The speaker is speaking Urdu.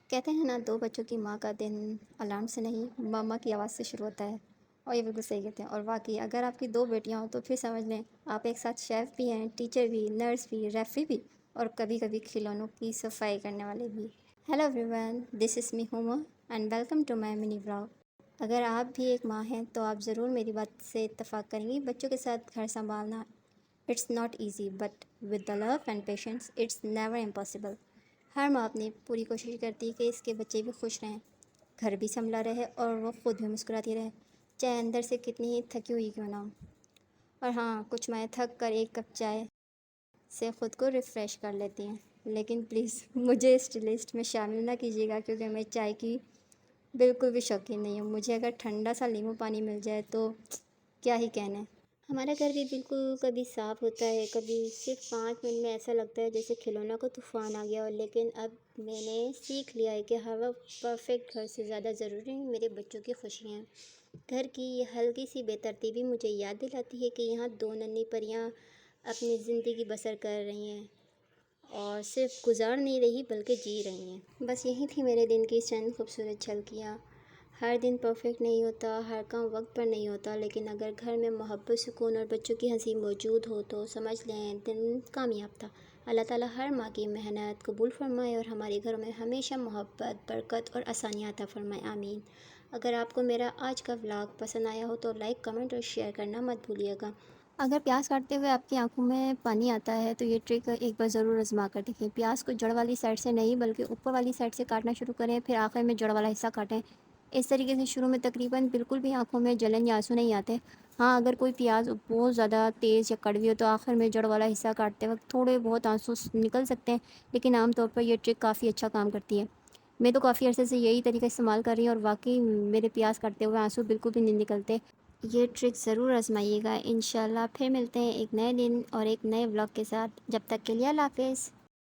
کہتے ہیں نا، دو بچوں کی ماں کا دن الارم سے نہیں ماما کی آواز سے شروع ہوتا ہے۔ اور یہ بالکل صحیح کہتے ہیں، اور واقعی اگر آپ کی دو بیٹیاں ہوں تو پھر سمجھ لیں آپ ایک ساتھ شیف بھی ہیں، ٹیچر بھی، نرس بھی، ریفری بھی، اور کبھی کبھی کھلونوں کی صفائی کرنے والے بھی۔ Hello everyone, this is me Huma and welcome to my mini vlog. اگر آپ بھی ایک ماں ہیں تو آپ ضرور میری بات سے اتفاق کریں گی، بچوں کے ساتھ گھر سنبھالنا it's not easy, but with the love and patience it's never impossible. ہر ماں اپنی پوری کوشش کرتی ہے کہ اس کے بچے بھی خوش رہیں، گھر بھی سنبھلا رہے اور وہ خود بھی مسکراتی رہے، چاہے اندر سے کتنی ہی تھکی ہوئی کیوں نہ ہو۔ اور ہاں، کچھ مائیں تھک کر ایک کپ چائے سے خود کو ریفریش کر لیتی ہیں، لیکن پلیز مجھے اس لسٹ میں شامل نہ کیجیے گا، کیونکہ میں چائے کی بالکل بھی شوقین نہیں ہوں۔ مجھے اگر ٹھنڈا سا لیمو پانی مل جائے تو کیا ہی کہنے۔ ہمارا گھر بھی بالکل کبھی صاف ہوتا ہے، کبھی صرف 5 منٹ میں ایسا لگتا ہے جیسے کھلونا کو طوفان آ گیا ہو، لیکن اب میں نے سیکھ لیا ہے کہ ہر وقت پرفیکٹ گھر سے زیادہ ضروری میرے بچوں کی خوشیاں ہیں۔ گھر کی یہ ہلکی سی بے ترتیبی مجھے یاد دلاتی ہے کہ یہاں دو ننھی پریاں اپنی زندگی بسر کر رہی ہیں، اور صرف گزار نہیں رہی بلکہ جی رہی ہیں۔ بس یہی تھی میرے دن کی چند خوبصورت جھلکیاں۔ ہر دن پرفیکٹ نہیں ہوتا، ہر کام وقت پر نہیں ہوتا، لیکن اگر گھر میں محبت، سکون اور بچوں کی ہنسی موجود ہو تو سمجھ لیں دن کامیاب تھا۔ اللہ تعالیٰ ہر ماں کی محنت قبول فرمائے اور ہمارے گھروں میں ہمیشہ محبت، برکت اور آسانیاں عطا فرمائے، آمین۔ اگر آپ کو میرا آج کا ولاگ پسند آیا ہو تو لائک، کمنٹ اور شیئر کرنا مت بھولیے گا۔ اگر پیاز کاٹتے ہوئے آپ کی آنکھوں میں پانی آتا ہے تو یہ ٹرک ایک بار ضرور آزما کر دیکھیں۔ پیاز کو جڑ والی سائڈ سے نہیں بلکہ اوپر والی سائڈ سے کاٹنا شروع کریں، پھر آخر میں جڑ والا حصہ کاٹیں۔ اس طریقے سے شروع میں تقریباً بالکل بھی آنکھوں میں جلن یا آنسو نہیں آتے۔ ہاں، اگر کوئی پیاز بہت زیادہ تیز یا کڑوی ہو تو آخر میں جڑ والا حصہ کاٹتے وقت تھوڑے بہت آنسو نکل سکتے ہیں، لیکن عام طور پر یہ ٹرک کافی اچھا کام کرتی ہے۔ میں تو کافی عرصے سے یہی طریقہ استعمال کر رہی ہوں اور واقعی میرے پیاز کاٹتے ہوئے آنسو بالکل بھی نہیں نکلتے۔ یہ ٹرک ضرور آزمائیے گا۔ انشاءاللہ پھر ملتے ہیں ایک نئے دن اور ایک نئے ولاگ کے ساتھ۔ جب تک کے لیے اللہ حافظ۔